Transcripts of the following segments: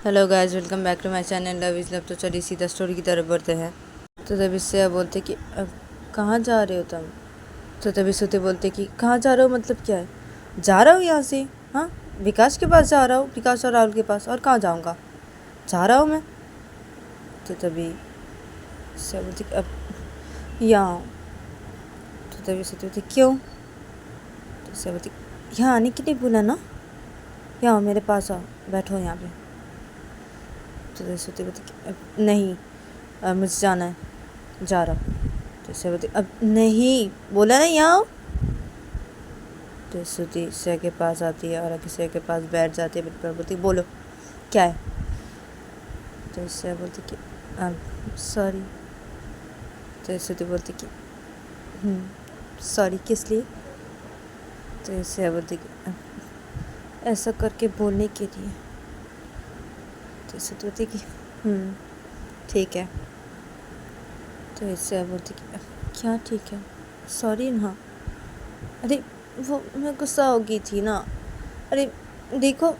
Hello guys, welcome back to my channel love is love. तो चलिए सीधा story की तरफ बढ़ते हैं। तो तभी से बोलते कि अब कहाँ जा रहे हो तुम। तो तभी सोते बोलते कि कहाँ जा रहे हो, मतलब क्या है। जा रहा हूँ यहाँ से, हाँ विकास के पास जा रहा हूँ, विकास और राहुल के पास, और कहाँ जाऊँगा, जा रहा हूँ मैं। तो तभी से बोलते कि अब यहाँ आओ। तो तभी सोते बोलते क्यों। तो से बोलते यहाँ आने के लिए बोला ना, यहाँ आओ मेरे पास आओ, बैठो यहाँ पे। तो तभी सोते बोलते कि अब नहीं, मुझे जाना है, जा रहा हूँ। तो से बोलती अब नहीं, बोला ना यहाँ आओ। तो श्रुति से के पास आती है और किसी के पास बैठ जाती है, बेड पर बोलती बोलो क्या है। तो इससे बोलती कि सॉरी। तो श्रुति बोलती कि सॉरी किस लिए। तो इससे बोलती कि ऐसा करके बोलने के लिए। तो श्रुति बोलती कि ठीक है। तो इससे बोलती कि क्या ठीक है, सॉरी ना। अरे वो मैं गुस्सा हो गई थी ना। अरे देखो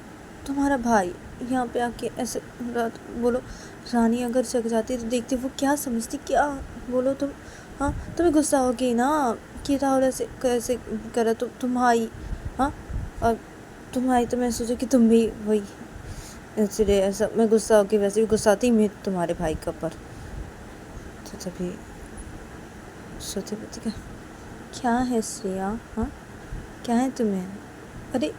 तुम्हारा भाई यहाँ पे आके ऐसे बोलो, रानी अगर जग जाती तो देखती वो क्या समझती, क्या बोलो तुम। हाँ तुम्हें गुस्सा हो गई ना कि राहुल ऐसे कैसे करा, तो तुम आई। हाँ और तुम आई तो मैं सोचा कि तुम भी वही, इसलिए ऐसा मैं गुस्सा हो गई। वैसे भी गुस्साती मैं तुम्हारे भाई का पर। तो तभी सोते बोलती क्या है श्रेया, हाँ क्या है तुम्हें। अरे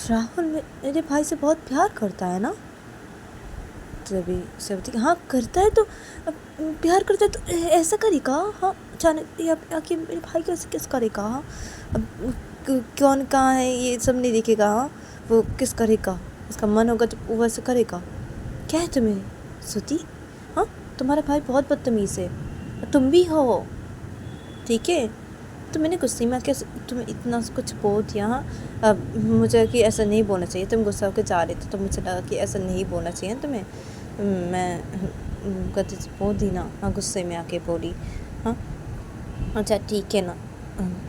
राहुल मेरे भाई से बहुत प्यार करता है ना। तभी से बोलती हाँ करता है, तो अब प्यार करता है तो ऐसा करेगा। हाँ अचानक आके मेरे भाई को ऐसे किस करेगा। हाँ अब कौन कहाँ है ये सब नहीं देखेगा। हाँ वो किस करेगा, उसका मन होगा तो वो वैसे करेगा। क्या है तुम्हें श्रुति, हाँ तुम्हारा भाई बहुत बदतमीज़ है, तुम भी हो, ठीक है। तो मैंने गुस्से में कैसे तुम्हें इतना कुछ बोल दिया। हाँ अब मुझे कि ऐसा नहीं बोलना चाहिए, तुम गुस्सा होकर जा रहे थे तो मुझे लगा कि ऐसा नहीं बोलना चाहिए तुम्हें। मैं गलती से बोल दी ना, हाँ गुस्से में आके बोली। हाँ अच्छा ठीक है ना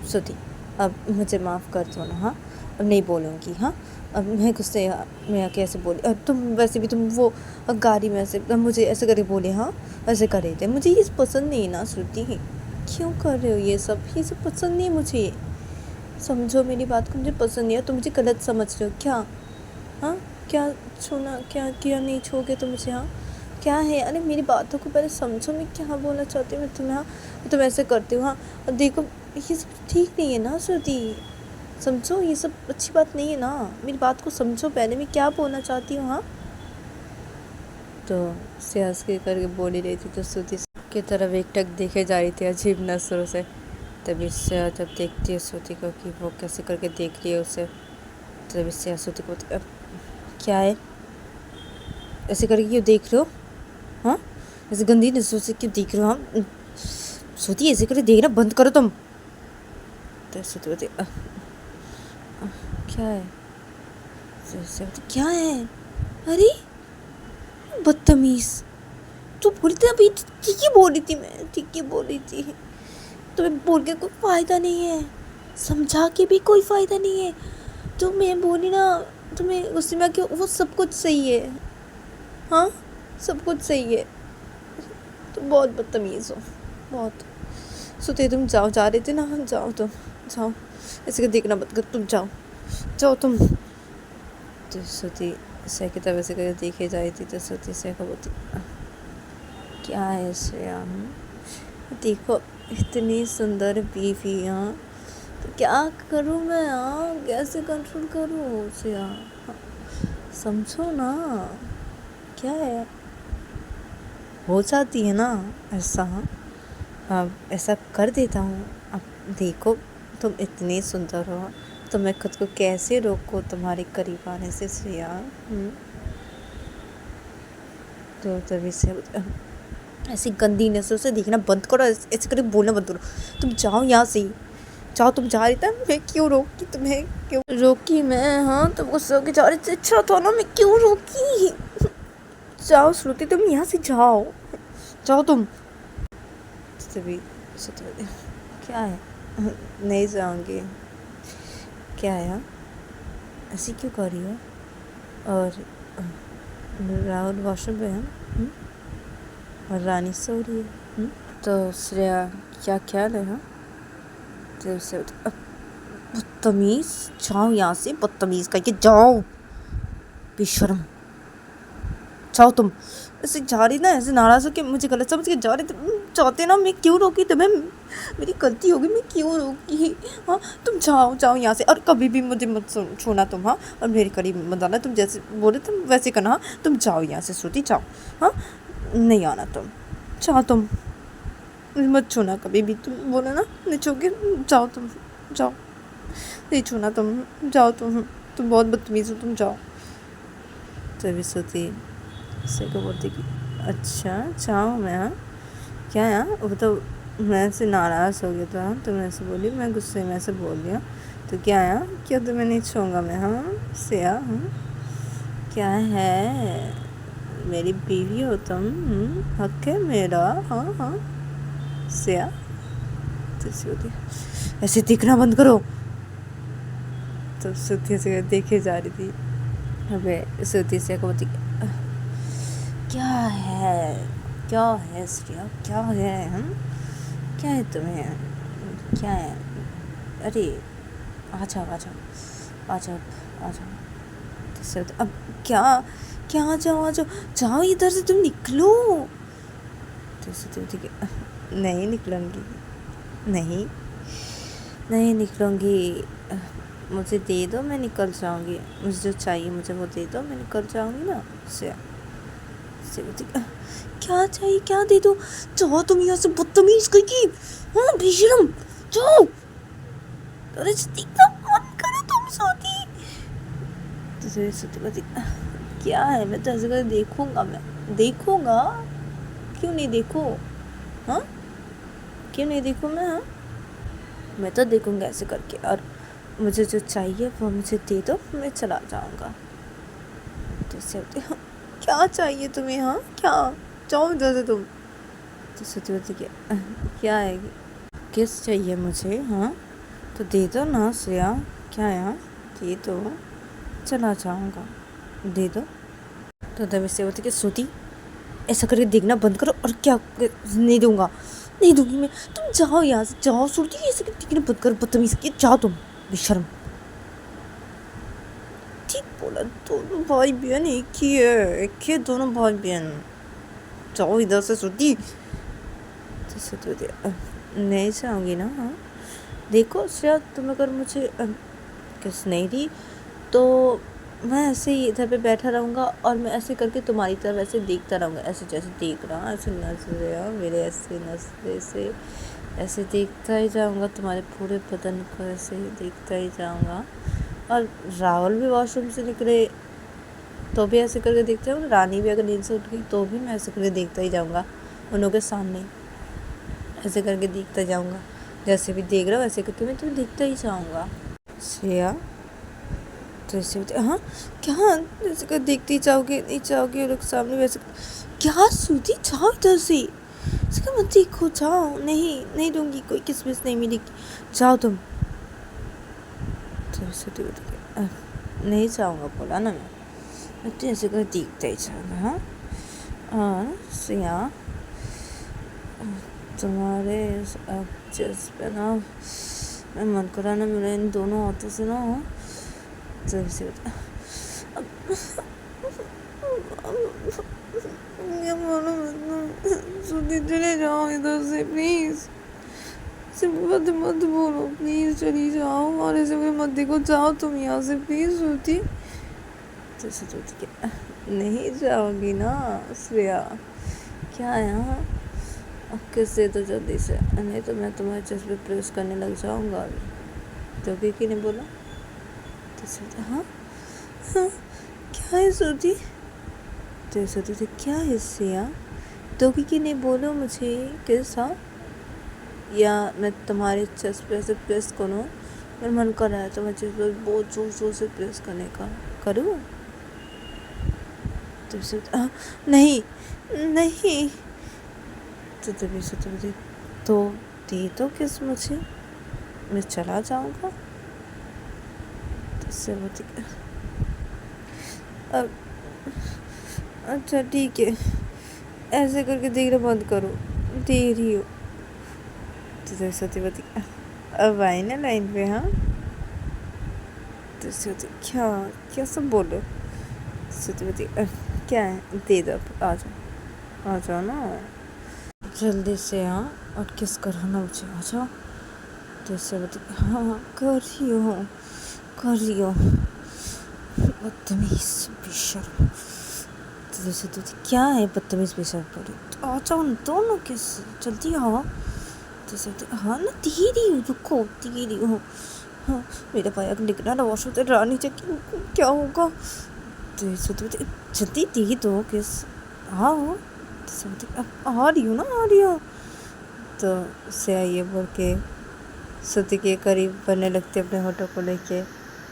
श्रुति, अब मुझे माफ़ कर दो ना। हाँ अब नहीं बोलूँगी। हाँ अब मैं गुस्से में आके ऐसे बोली, और तुम वैसे भी तुम वो गाड़ी में ऐसे मुझे ऐसे करके बोले। हाँ ऐसे करे थे, मुझे ये पसंद नहीं ना श्रुति, क्यों कर रहे हो ये सब पसंद नहीं है मुझे। समझो मेरी बात को, मुझे पसंद नहीं है, तुम मुझे गलत समझ रहे हो क्या। हाँ क्या छूना, क्या किया नहीं छोगे तो मुझे। हाँ क्या है, अरे मेरी बातों को पहले समझो, मैं क्या बोलना चाहती हूँ मैं तुम्हें। हाँ तुम ऐसे करती हो। हाँ और देखो ये सब ठीक नहीं है ना श्रुति, समझो ये सब अच्छी बात नहीं है ना, मेरी बात को समझो पहले मैं क्या बोलना चाहती हूँ। हाँ तो से हंस के करके बोल ही रही थी, तो श्रुति की तरफ एकटक देखे जा रही थी अजीब नजरों से। तभी से जब देखती है श्रुति को कि वो कैसे करके देख रही है उसे, तभी से श्रुति को अब क्या है, ऐसे करके क्यों देख रहे हो। हाँ ऐसे गंदी नजरों से क्यों देख रहे हो। हाँ श्रुति ऐसे करके देखना बंद करो तुम। तो श्रुति बोलती क्या है, क्या है। अरे बदतमीज, तू बोली थी अभी, ठीक ही बोल रही थी, मैं ठीक ही बोल रही थी। तुम्हें बोल के कोई फ़ायदा नहीं है, समझा के भी कोई फ़ायदा नहीं है। तो मैं बोली ना तुम्हें गुस्से में आके, वो सब कुछ सही है। हाँ सब कुछ सही है, तुम बहुत बदतमीज़ हो बहुत। सुते तुम जाओ, जा रहे थे ना, जाओ तुम जाओ, ऐसे देखना मत कर, तुम जाओ जाओ तुम। तो सुती से की तरफ ऐसे करके देखे जा रही थी, तो सुती से को बोलती क्या है श्रेया, देखो इतनी सुंदर बीवी। हाँ तो क्या करूँ मैं, हाँ कैसे कंट्रोल करूँ उसे। हाँ समझो ना क्या है, हो जाती है ना ऐसा। हाँ ऐसा कर देता हूँ। अब देखो तुम इतनी सुंदर हो, तो मैं खुद को कैसे रोकूँ तुम्हारे करीब आने से श्रेया। तो तभी से ऐसी गंदी नजरों से देखना बंद करो, ऐसे करके बोलना बंद करो, तुम जाओ यहाँ से, जाओ। तुम जा रही था, मैं क्यों रोकी तुम्हें, क्यों रोकी मैं। हाँ तुम गुस्से होकर जा रही थी, अच्छा था ना, मैं क्यों रोकी। जाओ श्रुति तुम यहाँ से जाओ, जाओ तुम। तभी क्या है, नहीं जाऊँगी। क्या है, हाँ ऐसी क्यों कर रही हो। और राहुल वॉशरूम पे है और रानी सो रही है। तो श्रेया क्या ख्याल है? हाँ तो बदतमीज, जाओ यहाँ से, बदतमीज करके जाओ, बेशर्म, जाओ तुम। ऐसे जा रही ना, ऐसे नाराज होकर मुझे गलत समझ के जा रही, तुम चाहते ना मैं क्यों रोकी तुम्हें? मेरी गलती होगी, मैं क्यों रोकी? हाँ तुम जाओ जाओ यहाँ से, और कभी भी मुझे मत छूना तुम। हाँ और मेरे करीब मत आना, तुम जैसे बोले तुम वैसे करना। हाँ तुम जाओ यहाँ से श्रुति, जाओ। हाँ नहीं आना तुम, जाओ तुम, मत छूना कभी भी, तुम बोले ना नहीं छूगे, जाओ तुम, जाओ, नहीं छूना तुम, जाओ तुम बहुत बदतमीज़ हो, तुम जाओ। तभी श्रुति से को बोलती कि अच्छा जाओ मैं। हाँ क्या है? हाँ वो तो मैं से नाराज़ हो गया था। हाँ तो मैं ऐसे बोली, मैं गुस्से में ऐसे बोल दिया, तो क्या है? क्या तुम्हें नहीं छूँगा मैं? हाँ सिया, हाँ क्या है, मेरी बीवी हो तुम, हक है मेरा। हाँ हाँ सिया, तो श्रुति ऐसे दिखना बंद करो। तो श्रुति से देखे जा रही थी। अबे श्रुति से को बोलती क्या है, क्या है श्रेया, क्या है? हम क्या है तुम्हें, क्या है? अरे आ जाओ आ जाओ आ जाओ आ जाओ। तो श्रुति अब क्या क्या, आ जाओ आ जाओ, जाओ इधर से, तुम निकलो। तो श्रुति नहीं निकलूँगी, नहीं नहीं निकलूँगी, मुझे दे दो, मैं निकल जाऊँगी, मुझे जो चाहिए मुझे वो दे दो, मैं निकल जाऊँगी ना। से क्या चाहिए, क्या दे दो? जाओ तुम यहाँ से, बदतमीज करके, हाँ बेशरम, जाओ। अरे देखना बंद करो तुम सोती। तो सोती क्या है, मैं तो ऐसे कर देखूंगा, मैं देखूंगा, क्यों नहीं देखो? हाँ क्यों नहीं देखूँ मैं? हाँ मैं तो देखूंगा ऐसे करके, और मुझे जो चाहिए वो मुझे दे दो, मैं चला जाऊंगा। तो क्या चाहिए तुम्हें? हाँ क्या, जाओ इधर से तुम। तो सत्यवती क्या है, किस चाहिए मुझे? हाँ तो दे दो ना श्रेया, क्या है? हाँ दे दो, चला जाऊँगा, दे दो। तो तभी से होती कि श्रुति ऐसा करके देखना बंद करो, और क्या नहीं दूंगा, नहीं दूंगी मैं, तुम जाओ यहाँ से, जाओ श्रुति, ऐसे करके देखना बंद करो, बदतमीज की, जाओ तुम बेशर्म। ठीक बोला, दोनों भाई बहन एक ही है, एक ही दोनों भाई बहन, जाओ इधर से श्रुति। तो श्रुति नहीं जाऊँगी ना। हाँ देखो श्रेया, तुम अगर मुझे किस नहीं दी तो मैं ऐसे ही इधर पे बैठा रहूँगा, और मैं ऐसे करके तुम्हारी तरफ ऐसे देखता रहूँगा, ऐसे जैसे देख रहा, ऐसे नजरे मेरे ऐसे नजरे से ऐसे देखता ही जाऊँगा, तुम्हारे पूरे बदन को ऐसे ही देखता ही जाऊँगा। और राहुल भी वॉशरूम से निकले तो भी ऐसे करके देखते जाऊँगा, रानी भी अगर नींद से उठ गई तो भी मैं ऐसे करके देखता ही जाऊँगा, उन लोगों के सामने ऐसे करके देखता जाऊँगा, जैसे भी देख रहा हूँ वैसे करके मैं तुम्हें देखता ही जाऊँगा। श्रेया तो ऐसे हाँ क्या, जैसे कर देखती जाओगे, नहीं जाओगे लोग सामने वैसे, क्या श्रुति जाओ इधर से, इसका मत देखो, जाओ, नहीं नहीं दूंगी, कोई किसमिस नहीं मिलेगी, जाओ तुम। तो श्रुति नहीं जाऊँगा, बोला ना मैं तो ऐसे कर देखता ही जाऊँगा। हाँ हाँ श्रेया, तुम्हारे जज्बे ना, मैं मन करा ना मेरे इन दोनों हाथों से ना। तो ऐसे चले जाओ इधर से प्लीज, मत मत बोलो प्लीज, चली जाओ, और ऐसे मुझे मत देखो, जाओ तुम यहाँ से प्लीज श्रुति। तो श्रुति नहीं जाओगी ना श्रेया, क्या है? हाँ किस दे तो जल्दी से, नहीं तो मैं तुम्हारे चेस्ट पे प्रेस करने लग जाऊँगा अभी। तो कि नहीं बोला? तो श्रुति हाँ हाँ क्या है श्रुति? तो श्रुति क्या है श्रेया, तो कि नहीं बोलो मुझे किस, हाँ या मैं तुम्हारे चेस्ट पे ऐसे प्रेस करूँ, मेरा मन कर रहा है तुम्हारे चेस्ट पे बहुत जोर जोर से प्रेस करने का, करूँ? तो श्रुति नहीं नहीं। तो तभी श्रुति तो दे दो किस मुझे, मैं चला जाऊँगा। तो अब अच्छा ठीक है, ऐसे करके देखना बंद करो, दे रही हो। तो सरस्वती बोलती अब आई ना लाइन पे। हाँ तो सरस्वती क्या क्या सब बोलो। सरस्वती बोलती क्या है, दे दो, अब आ जाओ ना जल्दी से। हाँ और किस करो ना मुझे, आ जाओ। तो सरस्वती हाँ हाँ कर रही हो, कर रही हो, बदतमीज बेशर्म। तो सरस्वती क्या है बदतमीज बेशर्म पर, तो आ जाओ ना दोनों किस, जल्दी आओ। तो सरस्वती हाँ ना दे रही हूँ, रुको दे रही हूँ। हाँ मेरा भाई निकला ना वॉशरूम से, रानी चाहिए क्या होगा। तो सरस्वती जल्दी दे दो किस, आओ। तो सरस्वती अब आ रही हूँ ना, आ रही हूँ। तो से ये बोल के श्रुति के करीब बनने लगती अपने होठों को लेके।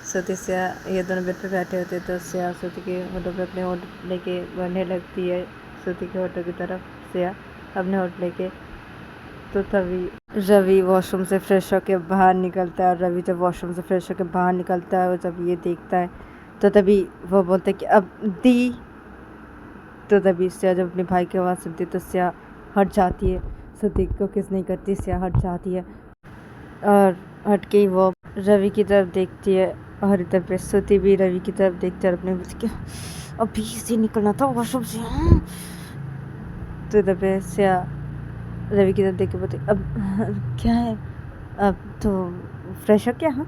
श्रुति से ये दोनों बेड पे बैठे होते तो से श्रुति के होठों पे अपने होठ लेके बढ़ने लगती है, श्रुति के होठों की तरफ से अपने होठ लेके। तो तभी रवि वॉशरूम से फ्रेश होके बाहर निकलता है, और रवि जब वॉशरूम से फ्रेश होके बाहर निकलता है और जब ये देखता है तो तभी वो बोलता है कि अब दी। तो तभी सिया जब अपने भाई की आवाज़ सुनती है तो सिया हट जाती है, श्रुति को किस नहीं करती, सिया हट जाती है और हट के ही वो रवि की तरफ देखती है। और इधर पे श्रुति भी रवि की तरफ देखती है और अपने क्या अभी से निकलना था वॉशरूम से। तो इधर पे सिया रवि की तरफ देख के बोलती अब क्या है, अब तो फ्रेश हो क्या। हाँ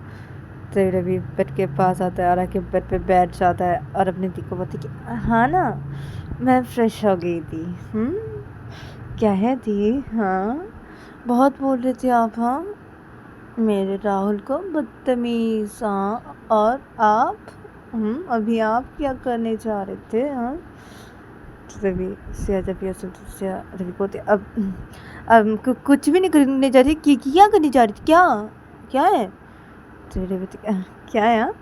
तो रवि बेड के पास आता है और आके बेड पे बैठ जाता है और अपनी दी को बोलती कि हाँ ना मैं फ्रेश हो गई थी। क्या है दी, हाँ बहुत बोल रहे थे आप, हाँ मेरे राहुल को बदतमीज। हाँ और आप अभी आप क्या करने जा रहे थे। हाँ रवि सिया जब ये सुनते सिया रवि को अब कुछ भी नहीं करने जा रही, क्या करने जा रही थी, क्या क्या है। तो रवि क्या है, हाँ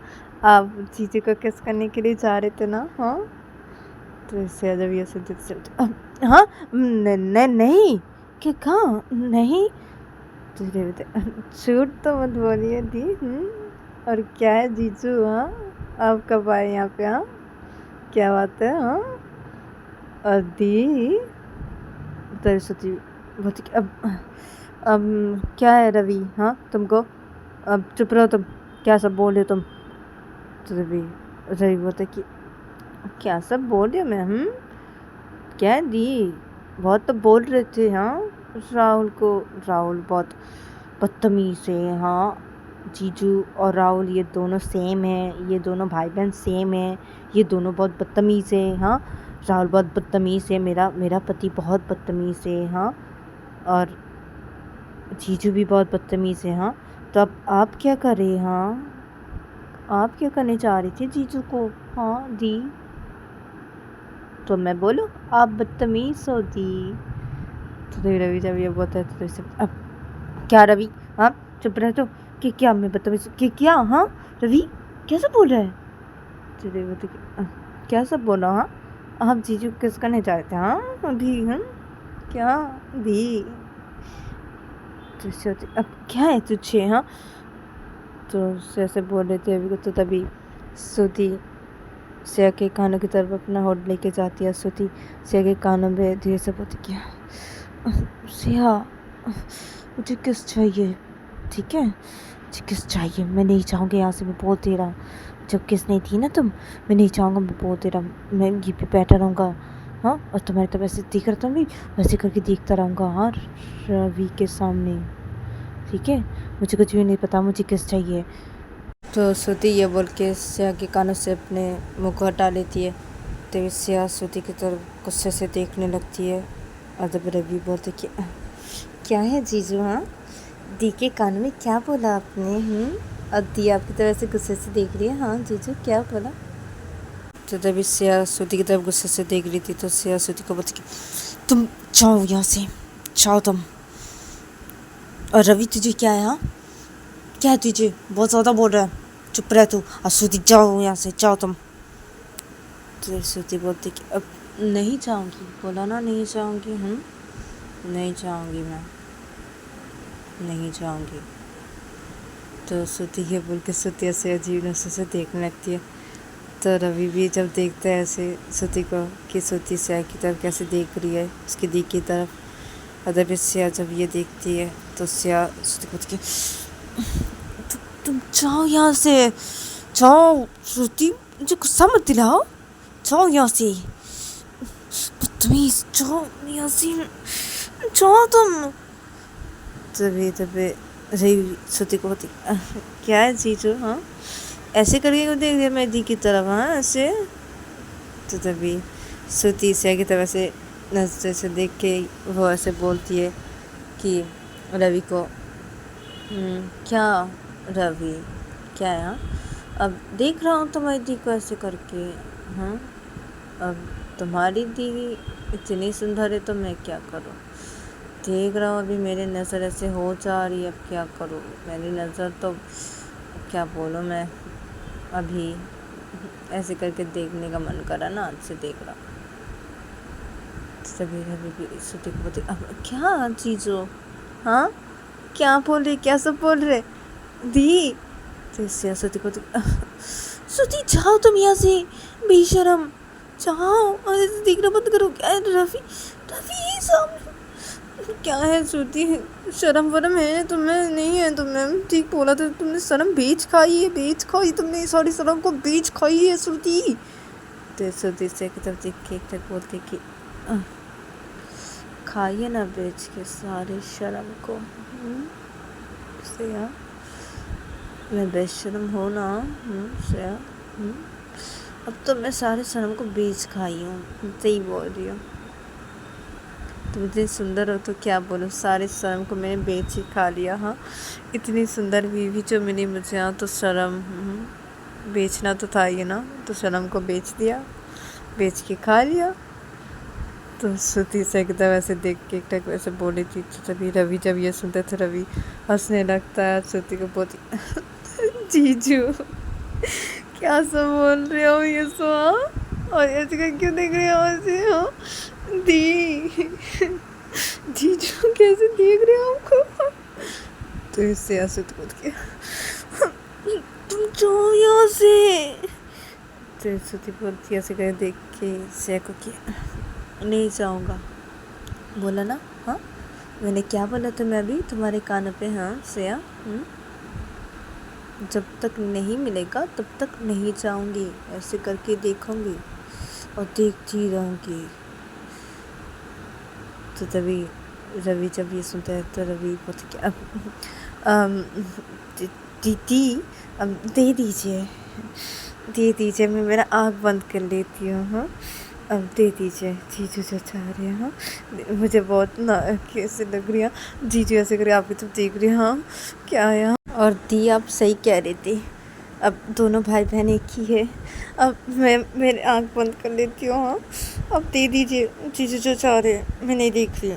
आप जीजू को किस करने के लिए जा रहे थे ना। हाँ तो सिया जब ये सुनते हाँ नहीं क्या कहाँ नहीं। तो झूठ तो मत बोलिए दी। और क्या है जीजू, हाँ आप कब आए यहाँ पे, हाँ क्या बात है। हाँ और दी तो सोची बोलती अब क्या है रवि, हाँ तुमको अब चुप रहो तुम, क्या सब बोल रहे हो तुम। तो रवि बोलते कि क्या सब बोल रहे हो मैं, क्या है दी बहुत तो बोल रहे थे। हाँ राहुल बहुत बदतमीज है। हाँ जीजू और राहुल ये दोनों सेम है, ये दोनों भाई बहन सेम है, ये दोनों बहुत बदतमीज़ है। हाँ राहुल बहुत बदतमीज़ है, मेरा पति बहुत बदतमीज़ है। हाँ और जीजू भी बहुत बदतमीज़ है। हाँ तो अब आप क्या करें, हाँ आप क्या करने चाह रही थी जीजू को। हाँ दी तो मैं बोलूँ आप बदतमीज़ हो दी। तो रवि जब ये बोलता है तो इसे अब क्या रवि, हाँ चुप रहे तो कि क्या मैं बदतमीज कि क्या। हाँ रवि क्या सब बोल रहा है। तो रवि बोलते क्या सब बोला, हाँ आप जीजू किस करने चाहते थे। हाँ अभी क्या भी तो अब क्या है तुझे। हाँ तो ऐसे बोल रहे थे अभी को। तो तभी श्रुति सिया के कानों की तरफ अपना होठ लेके जाती है। श्रुति सिया के कानों में धीरे से बोलती क्या सिया मुझे किस चाहिए, ठीक है मुझे किस चाहिए, मैं नहीं चाहूँगी यहाँ से, मैं बोल दे रहा हूँ जब किस नहीं थी ना तुम, मैं नहीं चाहूँगा, मैं बोल दे रहा हूँ, मैं ये भी बैठा रहूँगा। हाँ और तुम्हारी तरफ ऐसे देख रहा था, वैसे करके देखता रहूँगा। हाँ रवि के सामने, ठीक है मुझे कुछ भी नहीं पता, मुझे किस चाहिए। तो श्रुति ये बोल के सिया के कानों से अपने मुँह को हटा लेती है। तो सिया श्रुति की तरफ गुस्से से देखने लगती है। और जब रवि बोलते कि क्या है जीजू, हाँ दी के कान में क्या बोला आपने। अब दी आपकी तरफ से गुस्से से देख रही है। हाँ जीजू क्या बोला। तो तभी सिया श्रुति की तरफ गुस्से से देख रही थी। तो सिया श्रुति को बोलती कि तुम जाओ यहाँ से, जाओ तुम। और रवि तुझे क्या है, हाँ क्या है तुझे, बहुत ज़्यादा बोल रहा है, चुप रह तू। और श्रुति जाओ यहाँ से, जाओ तुम। तो श्रुति बोलती कि अब नहीं जाऊँगी, बोला ना नहीं जाऊँगी। नहीं जाऊँगी, मैं नहीं जाऊँगी। तो श्रुति ये बोल के श्रुति ऐसे अजीब नजर से देखने लगती है। तो रवि भी जब देखता है ऐसे श्रुति को कि श्रुति श्रेया की तरफ कैसे देख रही है, उसकी दी की तरफ, और फिर श्रेया जब ये देखती है तो श्रेया श्रुति को बोलती है, तुम जाओ यहाँ से, जाओ श्रुति, मुझे गुस्सा मत दिलाओ, जाओ यहाँ से, बदतमीज, जाओ यहाँ से, जाओ तुम। तभी तभी रही श्रुति को बोलती, क्या है जीजू, हाँ ऐसे करके क्यों देख दिया मेरी दी की तरफ, हाँ ऐसे। तो तभी श्रुति श्रेया की तरफ से नजर से देख के वो ऐसे बोलती है कि रवि को, क्या रवि, क्या है, हाँ अब देख रहा हूँ तुम्हारी दी को ऐसे करके, हाँ अब तुम्हारी दी इतनी सुंदर है तो मैं क्या करूँ, देख रहा हूँ अभी मेरी नज़र ऐसे हो जा रही है, अब क्या करूँ, मेरी नज़र तो क्या बोलूँ मैं, अभी ऐसे करके देखने का मन करा ना, आज से देख रहा। सभी भी श्रुति को बोलती, अब क्या चीज़ो, हाँ क्या बोल रहे, क्या सब बोल रहे दी। तो इससे श्रुति को, श्रुति जाओ तुम यहाँ से, बेशरम, जाओ, अरे देखना बंद करो, क्या है रवि, रवि सब क्या है श्रुति, शर्म वरम है तुम्हें, नहीं है तुम्हें, ठीक बोला था तुमने, शर्म बेच खाई है, बेच खाई तुमने सारी शर्म को, बेच खाई है श्रुति। तो श्रुति से की तरफ देख के एक तक बोलते कि खाइए ना बेच के सारी शर्म को, श्रेया मैं बेशर्म हो ना, श्रेया अब तो मैं सारे शर्म को बेच खाई हूँ, सही बोल रही हूँ, तुम इतनी सुंदर हो तो क्या बोलूँ, सारे शर्म को मैंने बेच ही खा लिया, हाँ इतनी सुंदर बीवी जो मिली मुझे, हाँ तो शर्म बेचना तो था ही ना, तो शर्म को बेच दिया, बेच के खा लिया। तो श्रुति से एकदम ऐसे देख के एक टक वैसे बोली थी। तो तभी रवि जब ये सुनते थे रवि हंसने लगता है, श्रुति को बोलती, जीजू क्या सब बोल रहे हो ये सो, और ऐसे क्यों देख रहे हो ऐसे, हाँ दी जीजू कैसे देख रहे हो हमको। तो इससे ऐसे तो बोल के, तुम जाओ यहाँ से। तो श्रुति बोलती ऐसे कर देख के श्रेया को कि नहीं जाऊँगा, बोला ना, हाँ मैंने क्या बोला था मैं अभी तुम्हारे कानों पे, हाँ श्रेया जब तक नहीं मिलेगा तब तक नहीं जाऊँगी, ऐसे करके देखूँगी और देखती रहूँगी। तो तभी रवि जब ये सुनता है तो रवि बोलते क्या, दीदी अब दे दीजिए, मैं मेरा आँख बंद कर लेती हूँ, हाँ अब दे दीजिए, जीजू जो चाह रहे हैं, हाँ मुझे बहुत ना कैसे लग रही है, जीजू ऐसे करे आपकी तो देख रही है, हाँ क्या है, हाँ और दी आप सही कह रही थी, अब दोनों भाई बहन एक ही है, अब मैं मेरी आँख बंद कर लेती हूँ, हाँ अब दे दीजिए, जीजू जो चाह रहे हैं, मैं नहीं देख रही।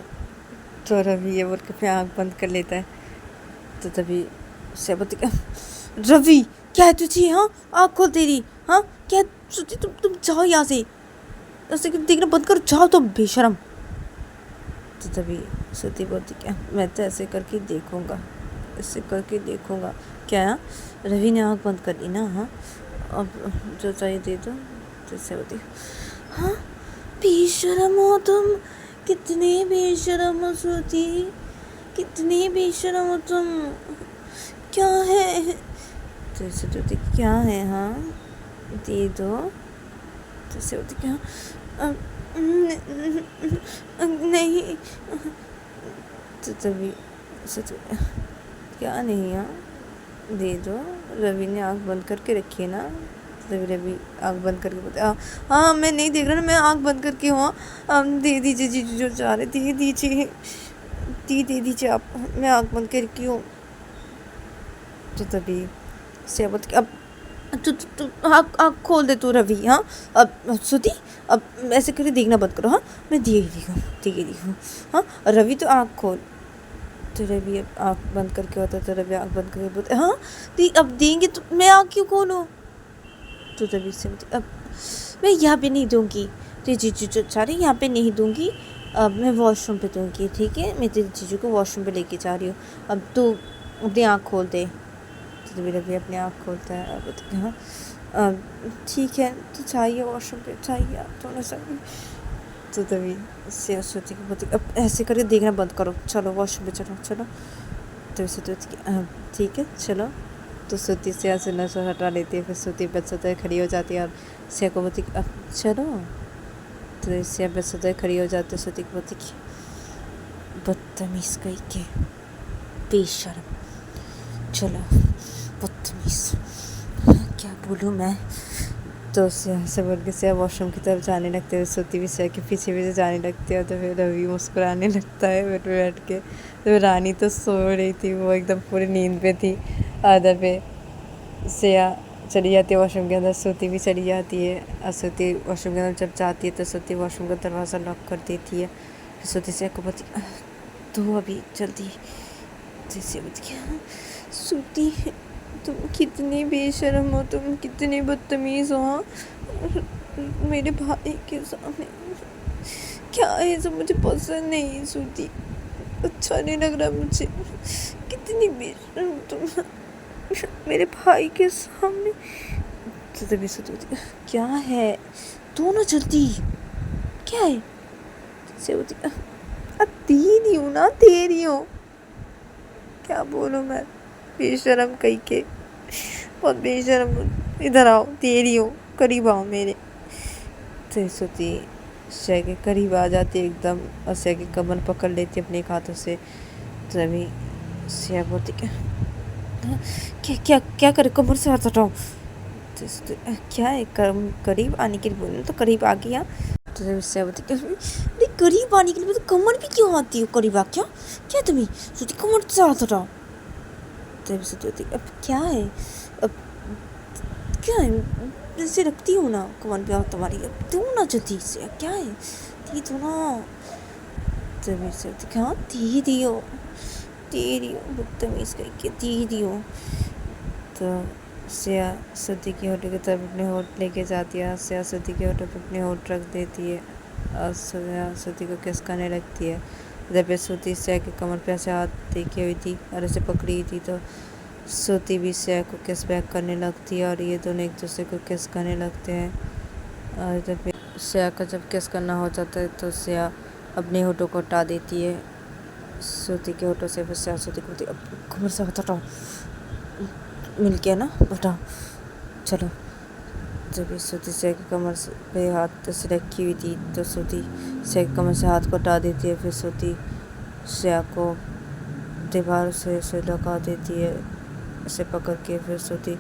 तो रवि ये बोल के फिर आँख बंद कर लेता है। तो तभी से बोलती, रवि क्या है तुझे, हाँ आँख खोल तेरी, हाँ क्या सोची, तुम जाओ यहाँ से, ऐसे देखना बंद करो, जाओ तुम बेशरम। तो तभी श्रुति बोलती क्या, मैं तो ऐसे करके देखूँगा, ऐसे करके देखूँगा क्या, रवि ने आँख बंद कर ली ना, हाँ अब जो चाहिए दे दो। तो इससे बोलती, हाँ बेशरम हो तुम, कितने बेशरम हो श्रुति, कितने बेशरम हो तुम, क्या है। तो इससे बोलती क्या है, हाँ दे दो। तो इससे बोलती क्या, नहीं। तो तभी क्या नहीं, हाँ दे दो, रवि ने आँख बंद करके रखी है ना। तभी रवि आँख बंद करके बोलते, हाँ मैं नहीं देख रहा ना, मैं आँख बंद करके हूँ, दे दीजिए जीजू जो चाह रहे, दे दीजिए दे दीजिए आप, मैं आँख बंद करके हूँ। तो तभी से बोलती, अब तू आँख खोल दे तू रवि, हाँ अब श्रुति अब ऐसे करके देखना बंद करो, हाँ मैं देखूँ, हाँ रवि तो आँख खोल। तो रवि अब आँख बंद करके होता, तो रवि आँख बंद करके बोलते, हाँ अब देंगे तो मैं आँख क्यों खोलूँ। तो रवि से बोलती, अब मैं यहाँ पे नहीं दूँगी, तो जीजू जो चाह रही यहाँ पे नहीं दूँगी, अब मैं वॉशरूम पे दूँगी, ठीक है मैं तेरे जीजू को वॉशरूम पे लेके जा रही हूँ, अब तू अपनी आँख खोल दे। तो रवि अपनी आँख खोलता है, अब बोलते हाँ अ, ठीक है तो चाहिए वॉशरूम पे चाहिए आप थोड़ा सा। तो तभी से श्रुति को बोलती अब ऐसे करके देखना बंद करो, चलो वॉशरूम पे चलो चलो। तो श्रुति बोलती ठीक है चलो। तो श्रुति से से नजर हटा लेती है, फिर श्रुति बेड खड़ी हो जाती है और सिया को बोलती अब चलो। तो सिया बेड खड़ी हो जाती है, श्रुति को बोलती बदतमीज कहीं के, बेशर्म, चलो बदतमीज, क्या बोलूँ मैं। तो से बोल के सिया वॉशरूम की तरफ जाने लगते हैं, श्रुति भी सिया के पीछे पीछे जाने लगती है। तो फिर रवि मुस्कुराने लगता है बेड पे बैठ के। तो रानी तो सो रही थी, वो एकदम पूरी नींद पे थी। आधा पे सिया चली जाती है वॉशरूम के अंदर, श्रुति भी चली जाती है। और श्रुति वॉशरूम के अंदर जब जाती है तो श्रुति वॉशरूम का दरवाज़ा लॉक कर देती है। फिर श्रुति सिया को बोलती तो अभी जल्दी। जैसे श्रुति तुम कितनी बेशर्म हो, तुम कितनी बदतमीज़ हो। हाँ, मेरे भाई के सामने क्या है जो मुझे पसंद नहीं। श्रुति अच्छा नहीं लग रहा मुझे, कितनी बेशर्म तुम मेरे भाई के सामने। तो तभी श्रुति क्या है, तो ना जल्दी, क्या है से दे रही हूँ ना, दे रही हूँ, क्या बोलूँ मैं, बेशरम कहीं के, बहुत बेशरम। इधर आओ, दे रही हूँ, करीब आओ मेरे। तो श्रुति सिया के करीब आ जाती है एकदम, और सिया की कमर पकड़ लेती है अपने हाथों से। तभी सिया बोलती क्या क्या क्या करे, कमर से हाथ हटाओ। तो क्या है, करीब आने के लिए बोलना तो करीब आ गया। तो जब सिया बोलती अरे करीब आने के लिए तो कमर भी क्यों आती हो, करीब आ क्या क्या तुम्हें, श्रुति कमर से हाथ हटाओ। तब से होती अब क्या है, अब क्या है, जैसे रखती हूँ ना कमर पे तुम्हारी, अब दो ना जल्दी से, क्या है दी दो ना। तभी से होती हाँ दी दियो, दे रही हूँ, बदतमीज़ करके दे रही हूँ। तो सिया श्रुति की होटल की तरफ अपने होठ लेके जाती है, सिया श्रुति के होटल पर अपने होठ रख देती है और सिया श्रुति को किस करने लगती है। जब श्रुति सिया के कमर पे ऐसे हाथ देखी हुई थी और ऐसे पकड़ी हुई थी, तो श्रुति भी सिया को किस बैक करने लगती है और ये दोनों एक दूसरे को किस करने लगते हैं। और जब सिया का जब किस करना हो जाता है तो सिया अपने होठों को हटा देती है श्रुति के होठों से। फिर सिया श्रुति को बोलती अब कमर से हाथ हटाओ, मिल गया ना, हटाओ चलो। जब श्रुति सिया की कमर पे हाथ से रखी हुई थी तो श्रुति सिया की कमर से हाथ को हटा देती है। फिर श्रुति सिया को दीवार से लगा देती है ऐसे पकड़ के। फिर श्रुति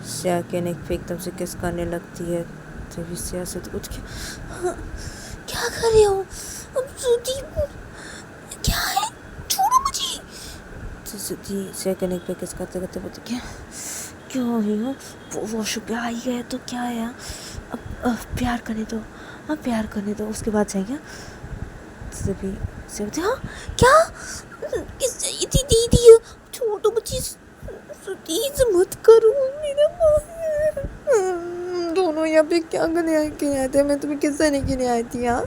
सिया के नेक पे एकदम से किस करने लगती है। तभी सिया श्रुति उठ के क्या कर रहे हो, अब श्रुति क्या है, छोड़ो मुझे। तो श्रुति सिया के नेक पे किस करते करते बोलती क्या क्या है, वॉशरूम पे आई है तो क्या है, अब प्यार करने दो, अब प्यार करने दो, उसके बाद जाएंगे। तभी से बोलती हाँ क्या, किस चाहिए थी दीदी, छोड़ो मुझे, प्लीज मत करो मेरा दोनों यहाँ पे क्या करने आए थे, मैं तुम्हें किस्सा नहीं गिने आई थी। हाँ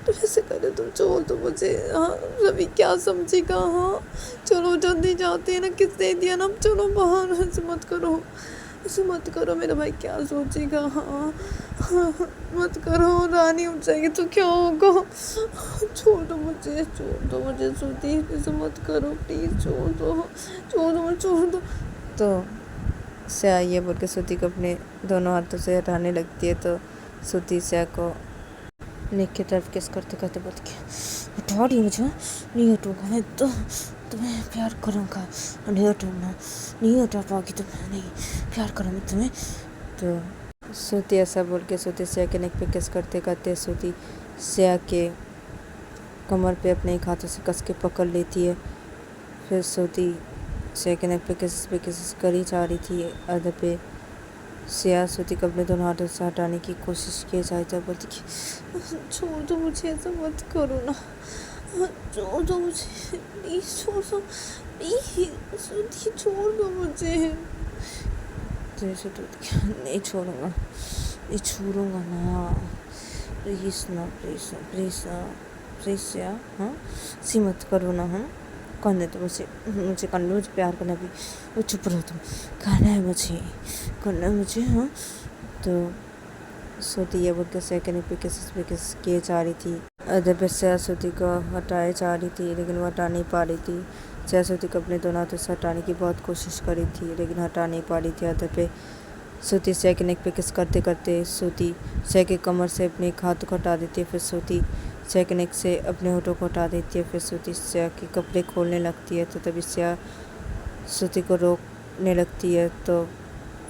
तो ऐसे करे, तुम छोड़ दो मुझे। हाँ रवि क्या समझेगा। हाँ चलो जल्दी जाते हैं ना, किसने दिया ना, चलो बाहर, ऐसे मत करो, ऐसे मत करो, मेरा भाई क्या सोचेगा। हाँ हाँ मत करो, रानी उठ जाएगी तो क्या होगा, छोड़ दो मुझे, छोड़ दो मुझे श्रुति, ऐसे मत करो प्लीज़, छोड़ दो, छोड़ दो, छोड़ दो। तो सिया ये बोल के श्रुति को अपने दोनों हाथों से हटाने लगती है। तो श्रुति सिया को नेक की तरफ किस करते करते बोलती कि हटा रही मुझे, नहीं हटूँगा मैं तो तुम्हें प्यार करूँगा, नहीं हटूँगा, नहीं हटा पाओगी तुम, नहीं प्यार करूँ मैं तुम्हें। तो श्रुति ऐसा बोल के श्रुति सिया के नेक पे किस करते करते श्रुति सिया के कमर पे अपने एक हाथों से कस के पकड़ लेती है। फिर श्रुति सिया के नेक पे किस करी जा रही थी, आधे पे सिया श्रुति को अपने दोनों हाथों से हटाने की कोशिश की जाए तो बोलती कि छोड़ दो मुझे, ऐसा मत करो ना, छोड़ दो मुझे प्लीज़, छोड़ दो प्लीज़ श्रुति, छोड़ दो मुझे। तो श्रुति नहीं छोड़ूंगा, नहीं छोड़ूंगा ना, प्लीज़ ना, प्लीज़ ना, प्लीज़ ना, प्लीज़ सिया, हाँ सी मत करो ना, हाँ करने दो मुझे, मुझे करना, मुझे प्यार करना भी। वो चुप रहो तुम, करना है मुझे, करना है मुझे। हाँ तो श्रुति ये बोल के सेकंड पे किस किए जा रही थी। अदर पे श्रुति को हटाए जा रही थी लेकिन वो हटा नहीं पा रही थी। श्रुति को अपने दोनों हाथों से हटाने की बहुत कोशिश करी थी लेकिन हटा नहीं पा रही थी। अदर पे श्रुति से के नेक पे किस करते करते श्रुति से के कमर से अपने एक हाथ को हटा देती है। फिर श्रुति से के नेक से अपने होठों को हटा देती है। फिर श्रुति से के कपड़े खोलने लगती है तो तभी श्रुति को रोकने लगती है तो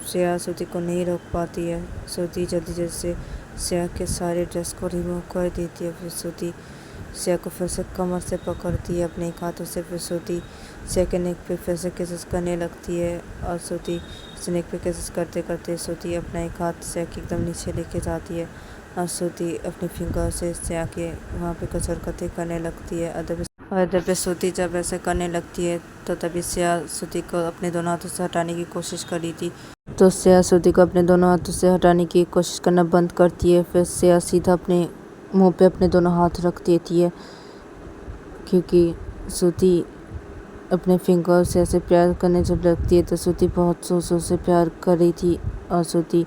श्रुति को नहीं रोक पाती है। श्रुति जल्दी से के सारे ड्रेस को रिमूव कर देती है। फिर श्रुति को फिर से कमर से पकड़ती है अपने एक हाथों से। फिर श्रुति के नेक पे फिर से किसेस करने लगती है और श्रुति नेक पे किसेस करते करते श्रुति अपना एक हाथ से एकदम नीचे लेके जाती है और श्रुति अपनी फिंगर से के वहाँ पे कुछ हरकतें करने लगती है। अदर पे श्रुति जब ऐसे करने लगती है तो तभी श्रुति को अपने दोनों हाथों से हटाने की कोशिश करी थी तो श्रुति को अपने दोनों हाथों से हटाने की कोशिश करना बंद करती है। फिर सीधा अपने मुंह पे अपने दोनों हाथ रख देती है क्योंकि श्रुति अपने फिंगर से ऐसे प्यार करने जब लगती है तो श्रुति बहुत जोर से प्यार कर रही थी और श्रुति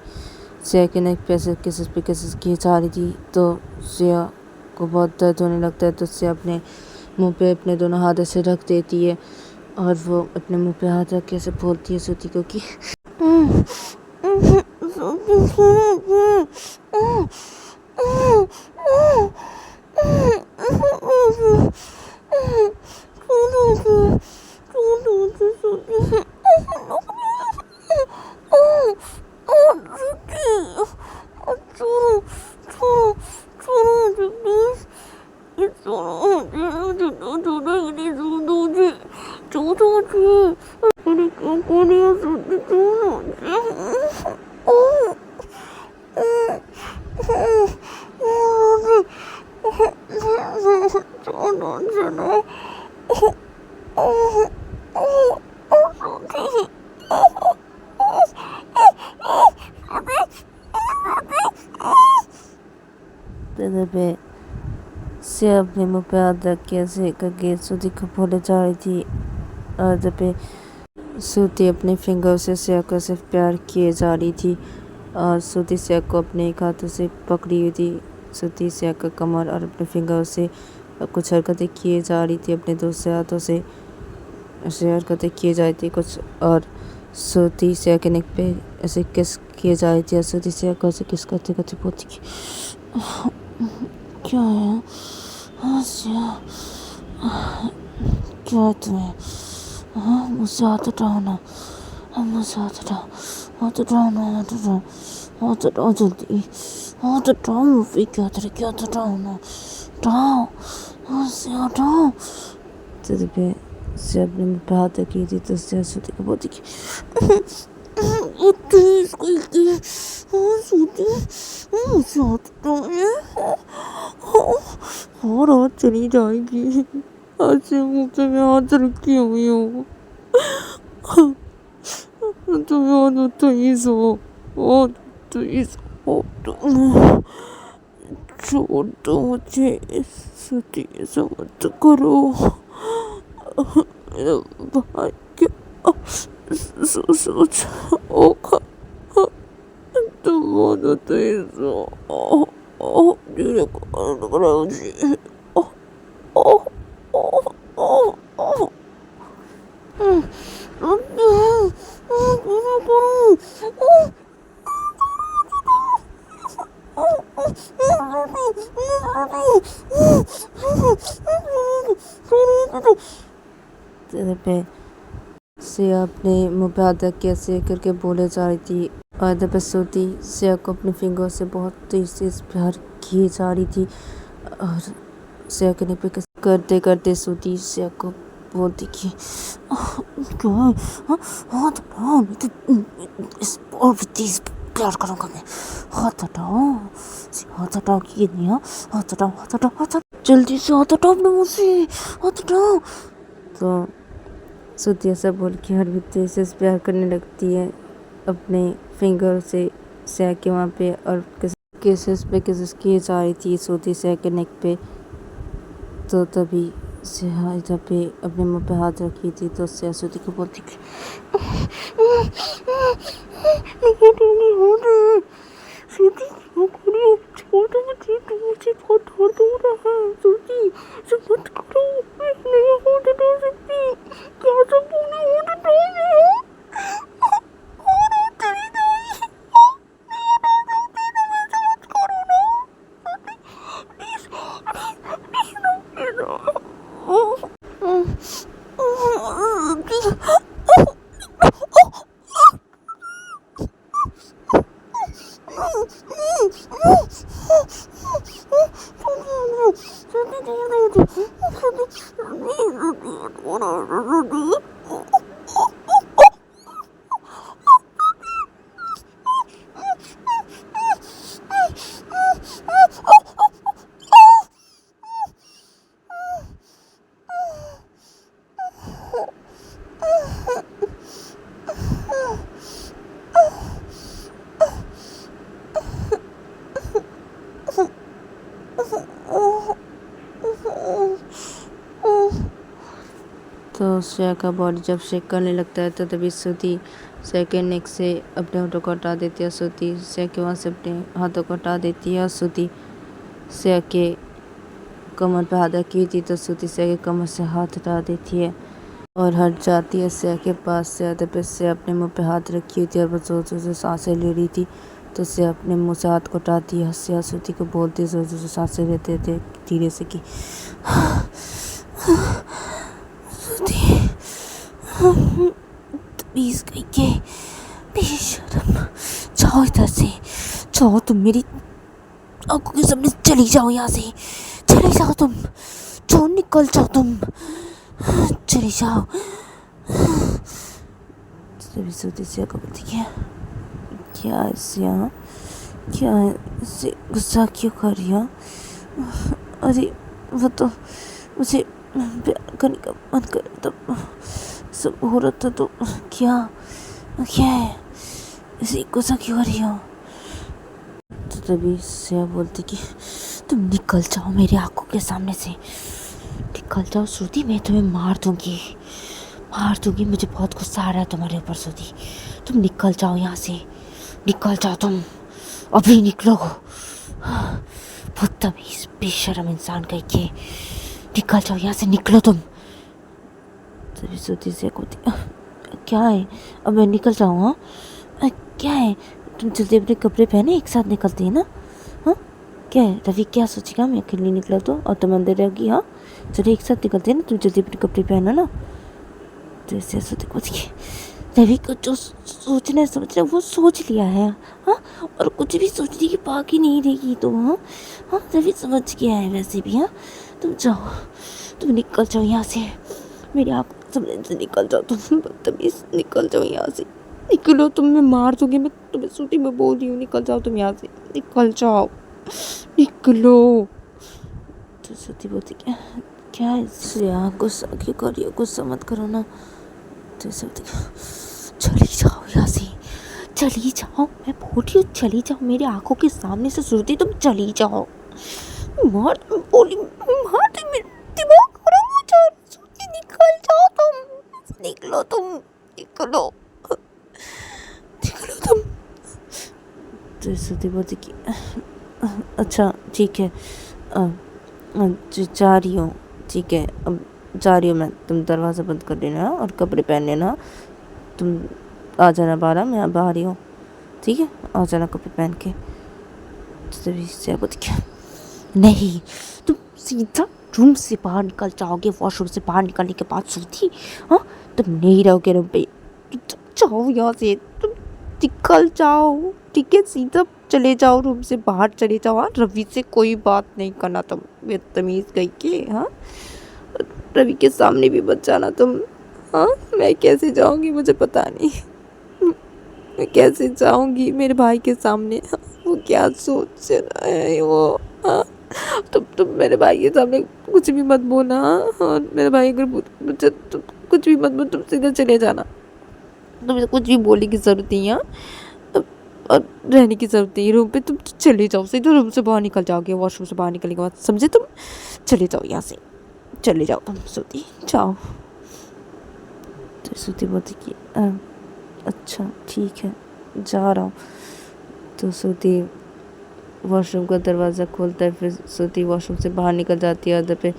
के नेक पे ऐसे किसेस किए जा रही थी तो को बहुत दर्द होने लगता है तो अपने मुंह पे अपने दोनों हाथ ऐसे रख देती है और वो अपने मुंह पे हाथ रख के ऐसे बोलती है श्रुति को कि पे से अपने मुँह पे हाथ रख के ऐसे करके श्रुति को बोले जा रही थी और जब पे श्रुति अपने फिंगर से श्रेया को सिर्फ प्यार किए जा रही थी और श्रुति श्रेया को अपने एक हाथों से पकड़ी हुई थी। श्रुति श्रेया का कमर और अपने फिंगर से कुछ हरकतें किए जा रही थी अपने दूसरे हाथों से हरकतें किए जा रही थी कुछ और श्रुति श्रेया के नेक पे ऐसे किस किए जा रही थी। श्रुति श्रेया को ऐसे किस करते करते बोलती कि क्या है क्या है तुम्हें? हाँ मुझसे हाथ हटाओ ना, मुझसे हाथ हटाओ, हाथ हटाओ ना, हाथ हटाओ, हाथ हटाओ जल्दी, हाथ हटाओ मुझे क्या हटाओ ना, हटाओ मुझसे हटाओ। तो पे से अपने मुँह पे हाथ रखी थी तो उससे श्रुति को बोलती कि और आज चली जाएगी, आज से मुँह पे मैं हाथ रखी हुई हूँ, तुम्हें प्लीज हो प्लीज हो छोड़ दो मुझे, श्रुति ऐसा मत करो भाई क्या सोच होगा तुम तेज पे सिया अपने मुँह पे हाथ रख के ऐसे करके बोले जा रही थी और जब श्रुति सिया को अपने फिंगर से बहुत तेज से प्यार किए जा रही थी और सिया के नेक पे करते करते श्रुति सिया को बोलती कि हाथ हटाओ इस और भी तेज प्यार करूँगा मैं, हाथ हटाओ कि नहीं, हाथ हटाओ जल्दी से हाथ हटाओ अपने मुँह से, हाथ हटाओ। तो श्रुति ऐसा बोल के हर भी तेज से प्यार करने लगती है अपने फिंगर से सिया के वहाँ पे और केसेस किए जा रही थी श्रुति सिया के नेक पे। तो तभी सिया इधर पे अपने मुंह पे हाथ रखी थी तो सिया श्रुति को बोलती कि श्रुति वो करो छोड़ो मुझे, तो मुझे बहुत दर्द हो रहा है श्रुति, सब मत करो, मैं नहीं होने दे सकती, क्या सब बोले होने दो और चली जाए, नहीं होने सकती, तुम ऐसा मत करो ना प्लीज प्लीज तो श्रेया का बॉडी जब शेक करने लगता है तो तभी श्रुति श्रेया के नेक से अपने होठों को हटा देती है। श्रुति श्रेया के वहाँ से अपने हाथों को हटा देती है और श्रुति श्रेया के कमर पर हाथ रखी थी तो श्रुति श्रेया के कमर से हाथ हटा देती है और हट जाती है श्रेया के पास से। आते पे श्रेया अपने मुंह पे हाथ रखी हुई थी और वो जोर जोर से सांसें ले रही थी तो श्रेया अपने मुंह से हाथ को हटाती है। श्रेया श्रुति को बोलती जोर जोर से सांसें लेते थे धीरे से कि प्लीज कहीं के बेशरम, जाओ इधर से, जाओ तुम मेरी आंखों के सामने, चली जाओ यहाँ से, चले जाओ तुम, जाओ निकल जाओ तुम, चले जाओ। तभी श्रुति से बोलती क्या ऐसे, क्या ऐसे गुस्सा क्यों कर रही हो? अरे वो तो मुझे प्यार करने का मन कर तब सब हो रहा था तो क्या है ऐसे गुस्सा क्यों कर रही हो? तो तभी श्रेया बोलती कि तुम निकल जाओ मेरी आंखों के सामने से, निकल जाओ श्रुति, मैं तुम्हें मार दूंगी, मुझे बहुत गुस्सा आ रहा है तुम्हारे ऊपर श्रुति, तुम निकल जाओ यहाँ से, निकल जाओ तुम, अभी निकलो, बदतमीज बेशरम इंसान कहीं के, निकल जाओ यहाँ से, निकलो तुम। तभी श्रुति से बोलती क्या है, अब मैं निकल जाऊँ? हाँ क्या है, तुम जल्दी अपने कपड़े पहने, एक साथ निकलते हैं ना? हाँ क्या है, रवि क्या सोचेगा मैं अकेले निकला तो, और तुम अंदर रहोगी? हाँ चलो एक साथ निकलते हैं ना, तुम जल्दी अपने कपड़े पहनो ना। तो ऐसे सोचते कुछ रवि को जो सोचना है वो सोच लिया है, हाँ, और कुछ भी सोचने की बाकी नहीं रहेगी तो। हाँ रवि समझ गया है वैसे भी। हाँ तुम जाओ, तुम निकल जाओ यहाँ से, मेरी आँख सामने से निकल जाओ तुम, बदतमीज, निकल जाओ यहाँ से, निकलो तुम, मैं मार दूंगी, मैं तुम्हें श्रुति में बोल रही हूँ, निकल जाओ तुम यहाँ से, निकल जाओ, निकलो। तो श्रुति बोलती क्या है श्रेया, गुस्सा क्यों कर रही हो, गुस्सा मत करो ना। तो श्रुति चली जाओ यहाँ से, चली जाओ, मैं बोल रही हूँ चली जाओ मेरी आंखों के सामने से श्रुति, तुम चली जाओ, मार बोली, मार दे, मेरा दिमाग खराब हो जा रहा है श्रुति, निकल जाओ तुम, निकलो तुम, निकलो तुम। तो श्रुति बोलती कि अच्छा ठीक है, जा रही हूँ, ठीक है अब जा रही हूँ मैं, तुम दरवाज़ा बंद कर देना और कपड़े पहन लेना, तुम आ जाना बाहर, मैं अब आ रही हूँ, ठीक है, आ जाना कपड़े पहन के। तभी से बोलती क्या नहीं, तुम सीधा रूम से बाहर निकल जाओगे, वॉशरूम से बाहर निकलने के बाद श्रुति, हाँ तुम नहीं रहोगे रूम पे, जाओ यहाँ से, तुम निकल जाओ, ठीक है, सीधा चले जाओ रूम से बाहर चले जाओ। हाँ रवि से कोई बात नहीं करना तुम, बदतमीज गई के। हाँ रवि के सामने भी मत जाना तुम। हाँ मैं कैसे जाऊंगी, मुझे पता नहीं, मैं कैसे जाऊंगी मेरे भाई के सामने, वो क्या सोच रहा है वो। हाँ तुम मेरे भाई के सामने कुछ भी मत बोलना। हाँ मेरे भाई अगर मुझे तुम कुछ भी मत बोल, तुम सीधा चले जाना, तुम्हें कुछ भी बोलने की ज़रूरत नहीं है और रहने की ज़रूरत नहीं है रूम पे, तुम चले जाओ, सीधा रूम से बाहर निकल जाओगे, वॉशरूम से बाहर निकलने के बाद, समझे, तुम चले जाओ यहाँ से, चले जाओ तुम श्रुति, जाओ। तो श्रुति बोलती कि अच्छा ठीक है, जा रहा हूँ। तो श्रुति वॉशरूम का दरवाज़ा खोलता है, फिर श्रुति वॉशरूम से बाहर निकल जाती है। अदर पे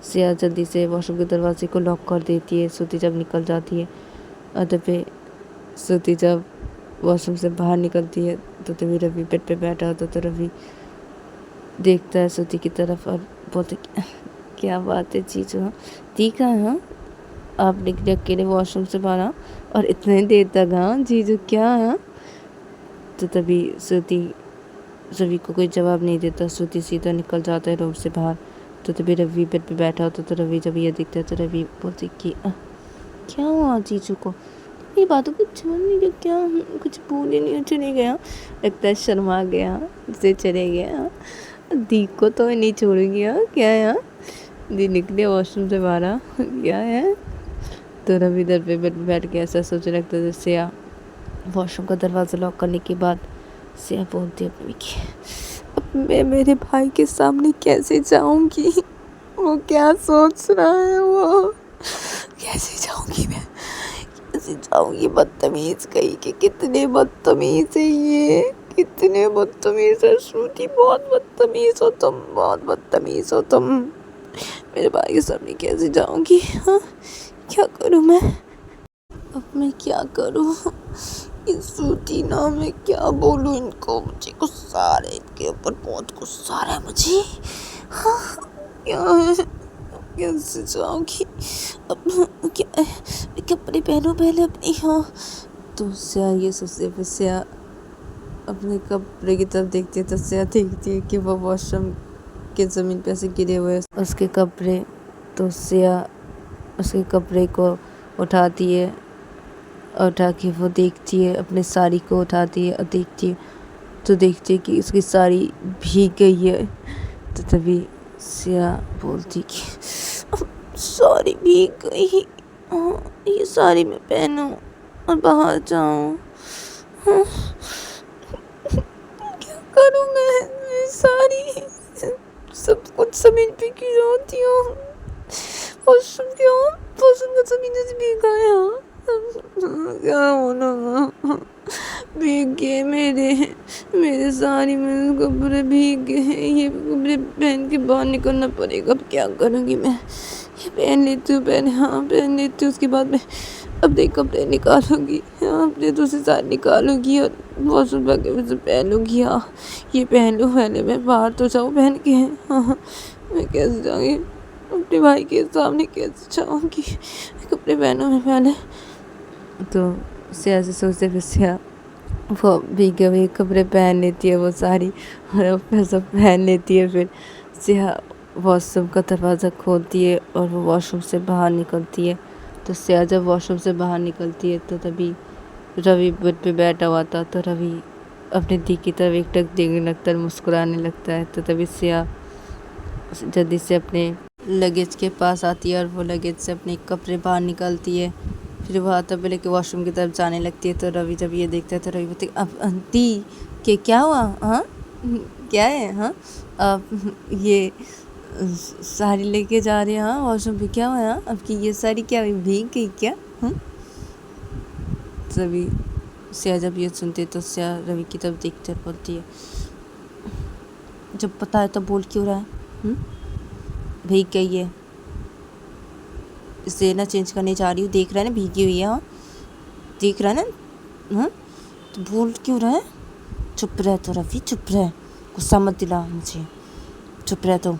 सिया जल्दी से वॉशरूम के दरवाजे को लॉक कर देती है। श्रुति जब निकल जाती है, अदर पे श्रुति जब वॉशरूम से बाहर निकलती है तो तभी रवि बेड पे बैठा होता। तो रवि देखता है श्रुति की तरफ और बोलते क्या बात है जीजू, हाँ ठीक है, हाँ आप निकले अकेले वॉशरूम से बाहर और इतने देर तक, हाँ जीजू क्या है। तो तभी श्रुति रवि को कोई जवाब नहीं देता। श्रुति सीधा निकल जाता है रूम से बाहर। तो तभी रवि बेड पे बैठा होता। तो रवि जब ये दिखता है तो रवि बोलते कि क्या हुआ जीजू को, ये बातों को समझ नहीं गया, क्या कुछ बोल ही नहीं, चले गया, लगता है शर्मा गया से चले गया। दी को तो नहीं छोड़ेगी, क्या है, दी निकले वॉशरूम से बाहर, क्या है। तो रवि इधर पे बैठ के ऐसा सोचने लगता है। सिया वॉशरूम का दरवाज़ा लॉक करने के बाद सिया बोलती है अपनी कि अब मैं मेरे भाई के सामने कैसे जाऊंगी, वो क्या सोच रहा है, वो कैसे जाऊंगी मैं, कैसे जाऊंगी। बदतमीज कही कि कितने बदतमीज है ये, कितने बदतमीज है श्रुति, बहुत बदतमीज हो तुम, बहुत बदतमीज हो तुम। मेरे भाई के सामने कैसे जाऊंगी, हाँ क्या करूँ मैं, अब मैं क्या करूँ। इस श्रुति ना, मैं क्या बोलूँ इनको, मुझे गुस्सा आ रहा है इनके ऊपर, बहुत गुस्सा आ रहा है मुझे, हाँ क्या है, कैसे जाऊँगी अब, क्या है, कपड़े पहनो पहले अपनी, हाँ। तो सिया ये सोचते, फिर सिया अपने कपड़े की तरफ देखती है। तो सिया देखती है कि वो वॉशरूम के ज़मीन पे ऐसे गिरे हुए हैं उसके कपड़े। तो सिया उसके कपड़े को उठाती है, उठा के वो देखती है, अपने साड़ी को उठाती है और देखती है तो देखती है कि उसकी साड़ी भीग गई है। तो तभी सिया बोलती कि साड़ी भीग गई, ये साड़ी मैं पहनूं और बाहर जाऊं, क्या करूं मैं, साड़ी सब कुछ ज़मीन पे गिराती हूँ, वॉशरूम का ज़मीन से भीगा है, क्या होना, भीग गए मेरे साड़ी में कपड़े भीग गए, ये कपड़े पहन के बाहर निकलना पड़ेगा। अब क्या करूँगी मैं, ये पहन लेती हूँ, पहन लेती हूँ, उसके बाद मैं अपने कपड़े निकालूंगी, अपने दूसरी साड़ी निकालूंगी और वॉशरूम जाके मुझे पहनूंगी। हाँ ये पहन लूँ पहले, मैं बाहर तो जाऊँ पहन के, हाँ मैं कैसे जाऊँगी अपने भाई के सामने, कैसे जाऊँगी, कपड़े पहनूँ मैं पहले। तो सिया से सोचते, फिर सिया वो भीगे हुए कपड़े पहन लेती है, वो साड़ी और अपना सब पहन लेती है। फिर सिया वॉशरूम का दरवाज़ा खोलती है और वो वॉशरूम से बाहर निकलती है। तो सिया जब वॉशरूम से बाहर निकलती है तो तभी रवि बेड पे बैठा हुआ था। तो रवि अपनी दी की तरफ एकटक देखने लगता है, मुस्कुराने लगता है। तो तभी सिया जल्दी से अपने लगेज के पास आती है और वो लगेज से अपने कपड़े बाहर निकालती है। फिर वो हाथों पे लेके वॉशरूम की तरफ जाने लगती है। तो रवि जब ये देखता है तो रवि बोलती अब दी के क्या हुआ, हाँ क्या है, हाँ आप ये साड़ी लेके जा रहे हैं, हाँ वॉशरूम पे क्या हुआ, हाँ आपकी ये साड़ी क्या हुई, भीग गई क्या। रवि सिया जब ये सुनती है तो सिया रवि की तरफ देखते बोलती है जब पता है तो बोल क्यों रहा है, भीग गई है, इसे ना चेंज करने जा रही हूँ, देख रहा है ना भीगी हुई है, हाँ देख रहा है ना, हाँ तो बोल क्यों रहा है, चुप रह तो रवि, चुप रह, गुस्सा मत दिला मुझे, चुप रह तो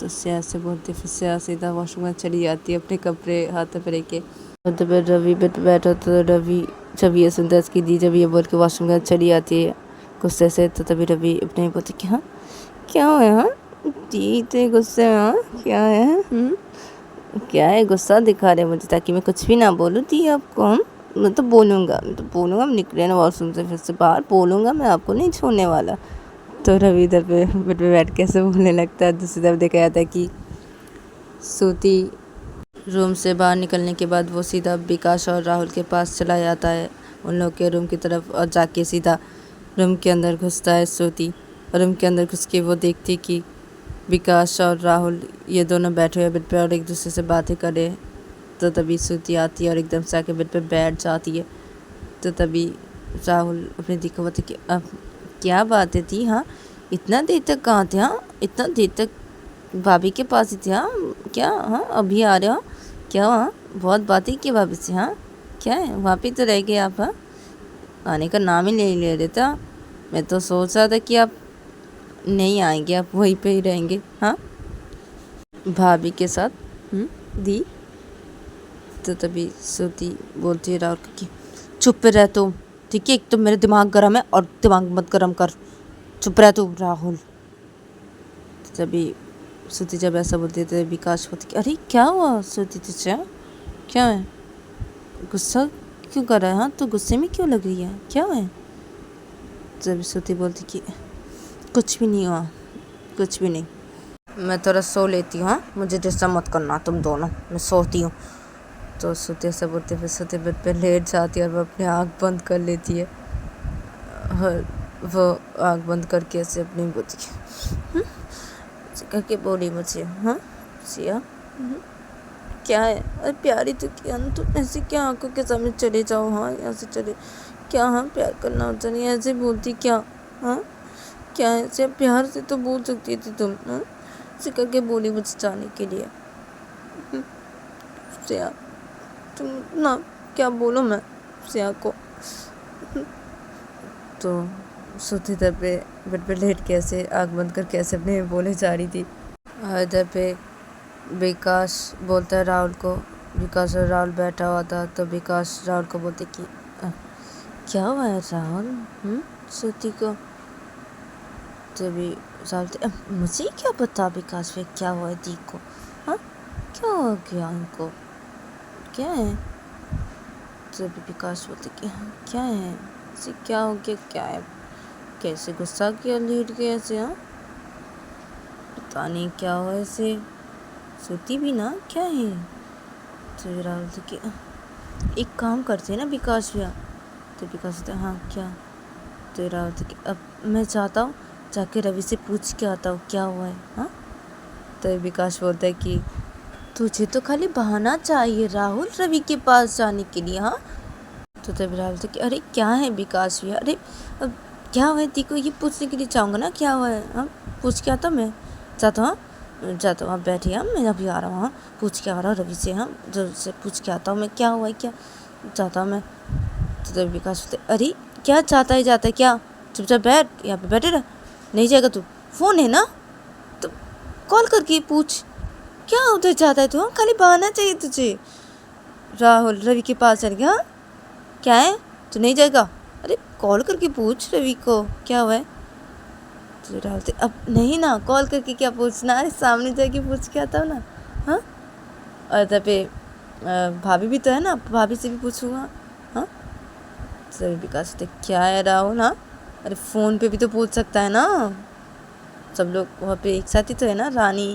सिया से बोलते। फिर सिया सीधा वॉशरूम में चली जाती है अपने कपड़े हाथों पर लेके। तो फिर रवि बेड पे बैठा तो रवि जब ये सुनता है इसकी दी जब ये बोल के वॉशरूम में चली जाती है गुस्से से। तो तभी रवि अपने बोलते कि हाँ क्या हुआ, हाँ दी इतने गुस्से में, हाँ क्या है, क्या है, गुस्सा दिखा रहे मुझे ताकि मैं कुछ भी ना बोलूँ दी आपको, मैं तो बोलूँगा हम निकले ना वॉशरूम से फिर से बाहर, बोलूँगा मैं आपको नहीं छोड़ने वाला। तो रवि इधर पे बेड पे बैठ के ऐसे बोलने लगता है। दूसरी तरफ देखा जाता है कि श्रुति रूम से बाहर निकलने के बाद वो सीधा विकास और राहुल के पास चला जाता है उन लोग के रूम की तरफ और जाके सीधा रूम के अंदर घुसता है श्रुति। रूम के अंदर घुस के वो देखती कि विकास और राहुल ये दोनों बैठे हुए बेड पे और एक दूसरे से बातें कर रहे हैं। तो तभी श्रुति आती है और एकदम से आके बेड पे बैठ जाती है। तो तभी राहुल अपने दी को बताते कि अब क्या बातें थी, हाँ इतना देर तक कहाँ थे, हाँ इतना देर तक भाभी के पास ही थे, हाँ क्या, हाँ अभी आ रहे हो क्या, हाँ बहुत बातें की भाभी से, हाँ क्या है वहाँ पे तो रह गए आप, हाँ आने का नाम ही नहीं ले रहे था। मैं तो सोच रहा था कि आप नहीं आएंगे, आप वहीं पे ही रहेंगे, हाँ भाभी के साथ। दी तो तभी श्रुति बोलती है राहुल को कि चुप रह तुम, ठीक है, एक तो मेरा दिमाग गर्म है और दिमाग मत गर्म कर, चुप रह तू राहुल। तो तभी श्रुति जब ऐसा बोलती है तो विकास बोलती कि अरे क्या हुआ श्रुति तुझे, क्या है, गुस्सा क्यों कर रहा है, हाँ तो गुस्से में क्यों लग रही है, क्या है। तभी श्रुति बोलती कि कुछ भी नहीं हुआ, कुछ भी नहीं, मैं थोड़ा सो लेती हूँ, हाँ मुझे डिस्टर्ब मत करना तुम दोनों, मैं सोती हूँ। तो श्रुति से बोलते फिर श्रुति बेड पे लेट जाती है और वो अपनी आँख बंद कर लेती है और वो आँख बंद करके ऐसे अपनी बोलती करके बोली मुझे, हाँ सिया क्या है, अरे प्यारी तो क्या ना, तुम ऐसे क्या आंखों के सामने चले जाओ, हाँ यहाँ से चले क्या, हाँ प्यार करना होता नहीं, ऐसे बोलती क्या, हाँ क्या ऐसे प्यार से तो बोल सकती थी तुम, हाँ ऐसे करके बोली मुझे जाने के लिए। सिया तुम ना क्या बोलो मैं सिया को। तो श्रुति इधर पे बेड पे लेट के ऐसे आँख बंद करके ऐसे अपने बोले जा रही थी। इधर पे विकास बोलता है राहुल को, विकास और राहुल बैठा हुआ था तो विकास राहुल को बोलते कि क्या हुआ है राहुल श्रुति को। तभी राहुल मुझे क्या पता विकास में क्या हुआ है दी को, हाँ क्या हो गया उनको, क्या है। तभी विकास बोलते कि हाँ क्या है, इसे क्या हो गया, क्या है, कैसे गुस्सा किया लेट गया ऐसे, हाँ पता नहीं क्या हुआ ऐसे, सोती भी ना क्या है। तो राहुल तो कि एक काम करते हैं ना विकास भैया। तो विकास होता है हाँ क्या। तो राहुल तो कि अब मैं चाहता हूँ जाके रवि से पूछ के आता हूँ क्या हुआ है, हाँ। तो विकास बोलता है कि तुझे तो खाली बहाना चाहिए राहुल रवि के पास जाने के लिए, हाँ। तो तब राहुल तो कि अरे क्या है विकास भैया, अरे अब क्या हुआ है दी को ये पूछने के लिए चाहूँगा ना क्या हुआ है, हाँ पूछ के आता मैं, चाहता हूँ जाता हूँ, आप बैठिए, हाँ मैं अभी आ रहा हूँ, हाँ पूछ के आ रहा हूँ रवि से, हाँ जरूर से पूछ के आता हूँ मैं क्या हुआ है क्या चाहता हूँ मैं। तो तभी विकास होते अरे क्या चाहता है जाता है क्या, चुपचाप बैठ यहाँ पे बैठे रह, नहीं जाएगा तू, फ़ोन है ना तो कॉल करके पूछ क्या उधर जाता है तू, हाँ खाली बहाना चाहिए तुझे। राहुल रवि के पास चल गया, हाँ क्या है तू नहीं जाएगा, अरे कॉल करके पूछ रवि को क्या हुआ है। तो राहुल से अब नहीं ना कॉल करके क्या पूछना है, सामने जाके पूछ के आता हूँ ना, हाँ और तब पे भाभी भी तो है ना, भाभी से भी पूछूंगा, हाँ। सभी विकास होते क्या है राहुल, हाँ अरे फ़ोन पे भी तो पूछ सकता है ना, सब लोग वहाँ पे एक साथ ही तो है ना, रानी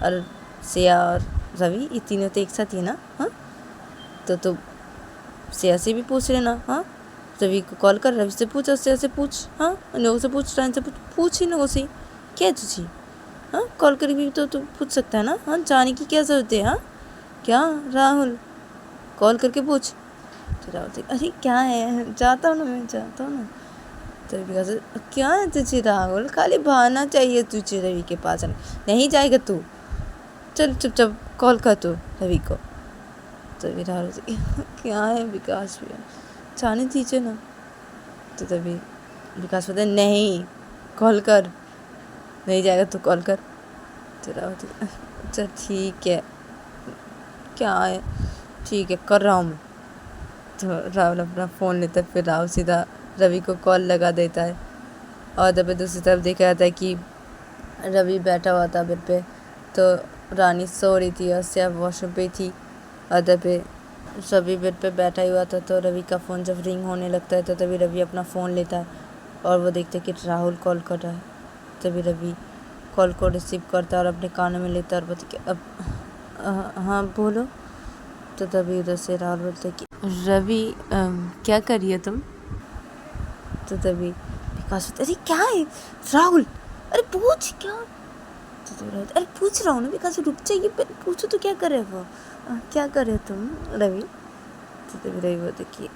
और सिया और रवि ये तीनों तो एक साथ ही है ना, हाँ तो सिया से भी पूछ लेना, हाँ रवि को कॉल कर रवि से पूछ, सिया से पूछ, हाँ लोगों से पूछ, रानी से पूछ ही लोगों से क्या है तुझे, हाँ कॉल करके भी तो तू पूछ सकता है ना, हाँ जाने की क्या ज़रूरत है, हाँ क्या राहुल कॉल करके पूछ। तो राहुल अरे क्या है जाता हूँ ना मैं जाता हूँ ना। तो विकास क्या है तुझे राहुल खाली बहाना चाहिए तुझे रवि के पास नहीं जाएगा तू, चल चुपचाप कॉल कर तू रवि को। तो राहुल क्या है विकास भैया जाने दीजिए ना। तो तभी विकास बोलता नहीं कॉल कर, नहीं जाएगा तू कॉल कर। तो राहुल अच्छा ठीक है क्या है ठीक है कर रहा हूँ मैं। तो राहुल अपना फ़ोन लेता है, फिर राहुल सीधा रवि को कॉल लगा देता है और तब दूसरी तरफ देखा जाता है कि रवि बैठा हुआ था बेड पे, तो रानी सो रही थी और सिया वॉशरूम पे थी और तब रवि बेड पे बैठा ही हुआ था। तो रवि का फ़ोन जब रिंग होने लगता है तो तभी रवि अपना फ़ोन लेता है और वो देखता है कि राहुल कॉल कर रहा है। तभी रवि कॉल को रिसीव करता है और अपने कानों में लेता है और बोलता कि अब हाँ बोलो। तो तभी उधर से राहुल बोलते कि रवि क्या कर रही है तुम। तो तभी विकास बोलता अरे क्या है राहुल, अरे पूछ क्या, तो राहुल अरे पूछ रहा हूँ ना विकास रुक जाइए पूछो तो क्या करे वो क्या करे तुम रवि। तो तभी रवि बोलते कि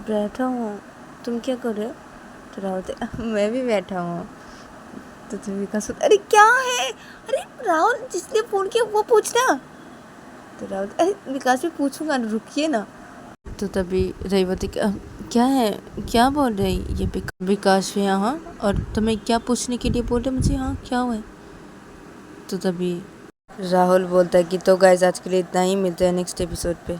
बैठा हूँ तुम क्या कर रहे हो। तो राहुल बोलते मैं भी बैठा हूँ। तो तभी विकास बोलता अरे क्या है अरे राहुल जिसने फ़ोन किया वो पूछना। तो राहुल अरे विकास भी पूछूंगा ना रुकिए ना। तो तभी रवि बोलती क्या है क्या बोल रही ये विकास भी यहाँ और तुम्हें क्या पूछने के लिए बोल रहे मुझे हाँ क्या हुआ है। तो तभी राहुल बोलता है कि तो गाइस आज के लिए इतना ही मिलते हैं नेक्स्ट एपिसोड पे।